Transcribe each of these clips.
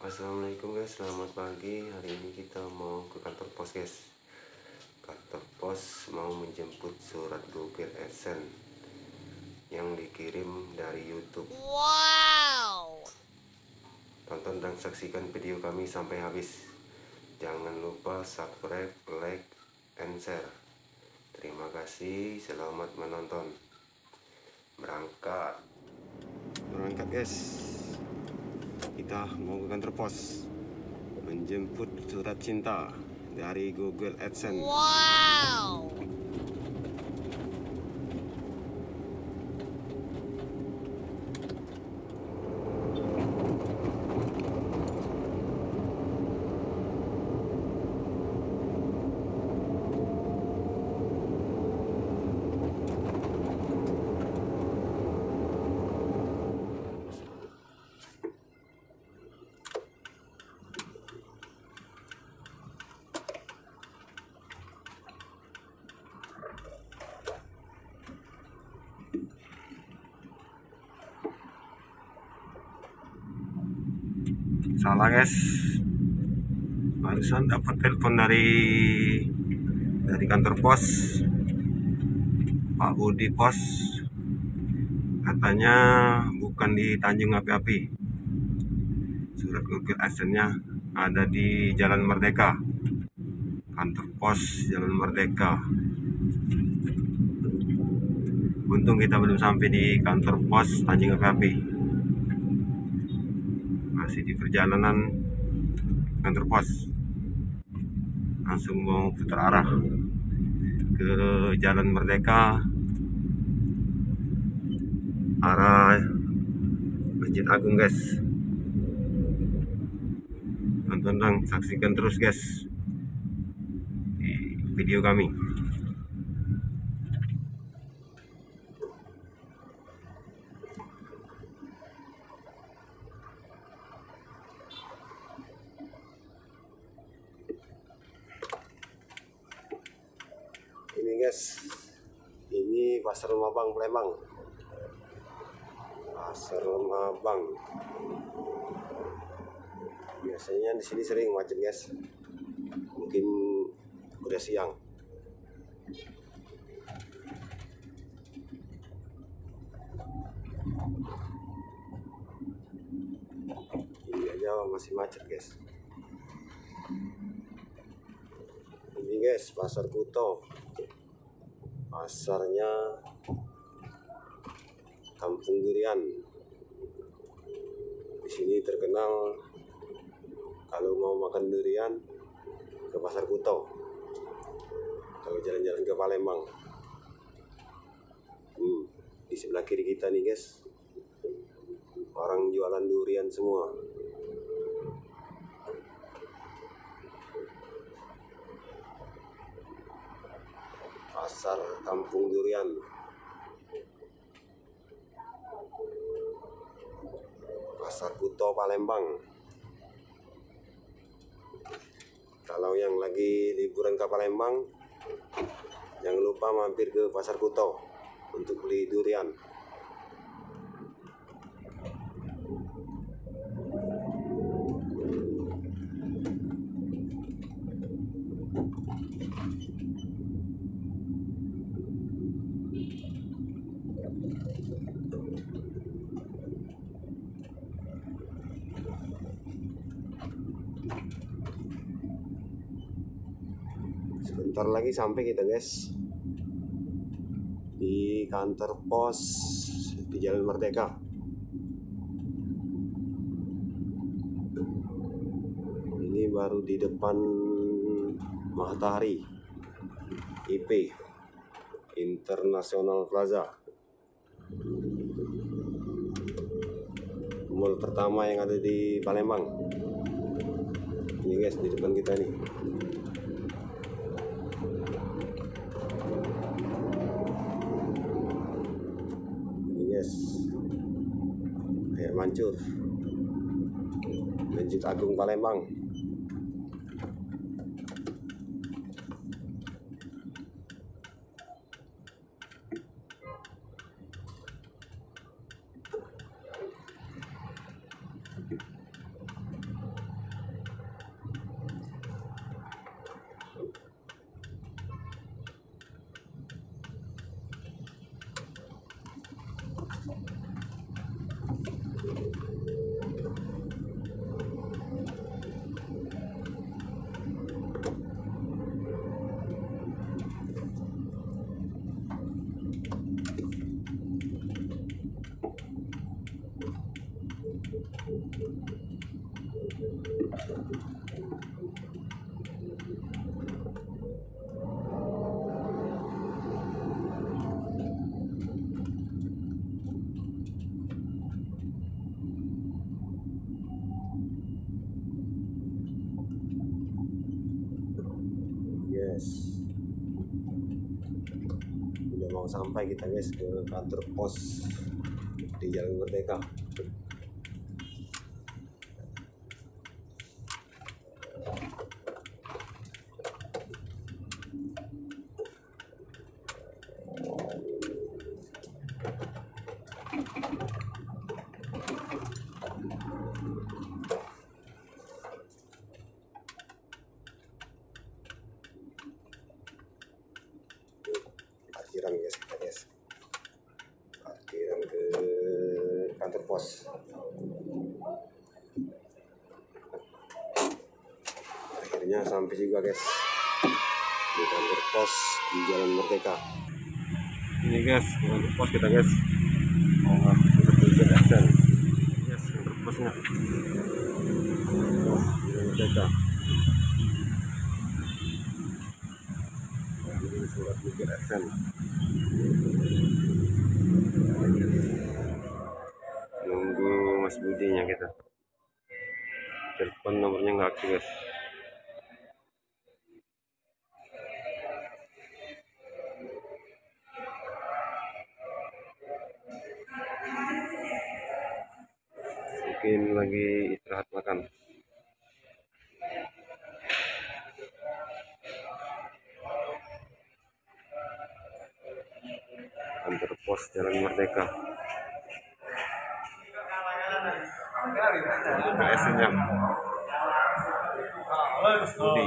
Assalamualaikum guys, selamat pagi. Hari ini kita mau ke kantor pos guys. Kantor pos mau menjemput surat Google AdSense yang dikirim dari YouTube. Wow. Tonton dan saksikan video kami sampai habis. Jangan lupa subscribe, like, and share. Terima kasih, selamat menonton. Berangkat guys. Kita mau ke kantor pos menjemput surat cinta dari Google AdSense. Wow. Salah guys, barusan dapat telepon dari kantor pos, Pak Budi Pos, katanya bukan di Tanjung Api-Api. Surat Google AdSense-nya ada di Jalan Merdeka, kantor pos Jalan Merdeka. Untung kita belum sampai di kantor pos Tanjung Api-Api, masih di perjalanan kantor pos, langsung mau putar arah ke Jalan Merdeka, arah Masjid Agung guys. Tonton dan saksikan terus guys di video kami. Ini guys, ini Pasar Lemabang Palembang. Pasar Lemabang. Biasanya di sini sering macet guys. Mungkin udah siang. Ini aja masih macet guys. Ini guys, Pasar Kuto. Pasarnya Kampung Durian. Di sini terkenal kalau mau makan durian ke Pasar Kuto. Kalau jalan-jalan ke Palembang. Di sebelah kiri kita nih guys, orang jualan durian semua. Pasar Kampung Durian. Pasar Kuto Palembang. Kalau yang lagi liburan ke Palembang, jangan lupa mampir ke Pasar Kuto untuk beli durian. Sebentar lagi sampai kita guys di kantor pos di Jalan Merdeka. Ini baru di depan Matahari IP International Plaza, mall pertama yang ada di Palembang. Ini guys, di depan kita nih. Ini guys, air mancur Masjid Agung Palembang. Yes, udah mau sampai kita guys ke kantor pos di Jalan Merdeka. Parkiran guys, kita guys, parkiran ke kantor pos. Akhirnya sampai juga guys di kantor pos di Jalan Merdeka. Ini guys kantor pos kita guys, mau ngambil surat kegiatan. Yes, kantor posnya Jalan Merdeka. Ini surat kegiatan. Nunggu Mas Budinya kita. Telepon nomornya nggak aktif guys. Mungkin lagi istirahat makan. Kantor pos Jalan Merdeka. PSN-nya Budi.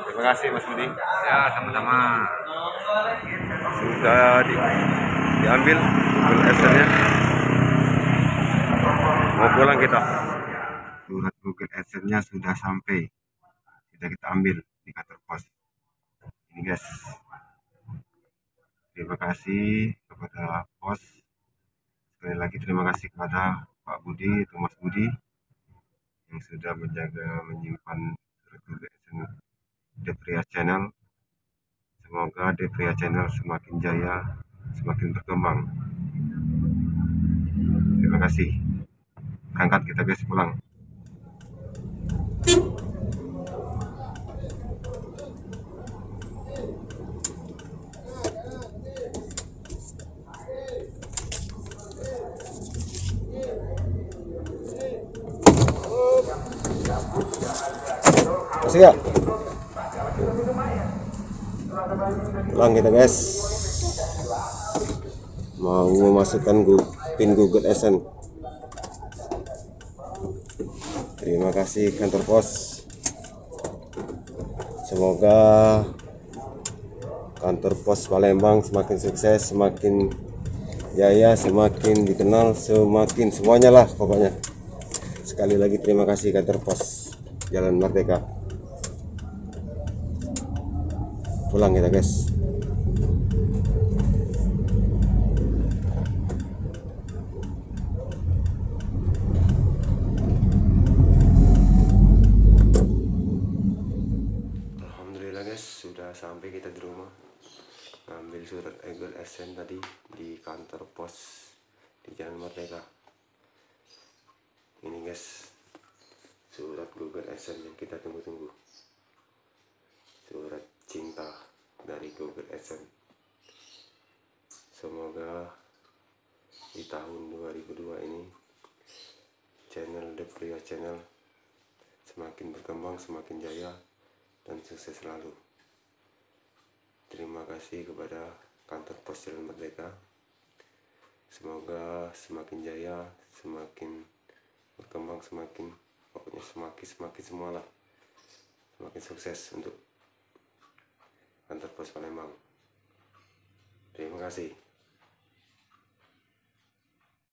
Terima kasih Mas Budi. Ya, sama-sama. Sudah diambil PSN-nya. Mau pulang kita. Surat Google AdSense-nya sudah sampai. Sudah kita ambil di kantor pos. Ini guys. Terima kasih kepada pos. Sekali lagi terima kasih kepada Pak Budi atau Mas Budi yang sudah menjaga menyimpan surat Google AdSense Depria Channel. Semoga Depria Channel semakin jaya, semakin berkembang. Terima kasih. Berangkat kita guys, pulang. Masih ya? Pulang kita guys. Mau memasukkan pin Google AdSense. Terima kasih kantor pos. Semoga kantor pos Palembang semakin sukses, semakin jaya, semakin dikenal, semakin semuanya lah pokoknya. Sekali lagi terima kasih kantor pos Jalan Merdeka. Pulang kita guys. Alhamdulillah guys, sudah sampai kita di rumah. Ambil surat Google AdSense tadi di kantor pos di Jalan Merdeka. Ini guys, surat Google AdSense yang kita tunggu-tunggu. Surat cinta dari Google AdSense. Semoga di tahun 2002 ini channel Depria Channel semakin berkembang, semakin jaya, dan sukses selalu. Terima kasih kepada kantor pos Jalan Merdeka. Semoga semakin jaya, semakin berkembang, semakin pokoknya semakin semualah, semakin sukses untuk kantor pos Palembang. Terima kasih.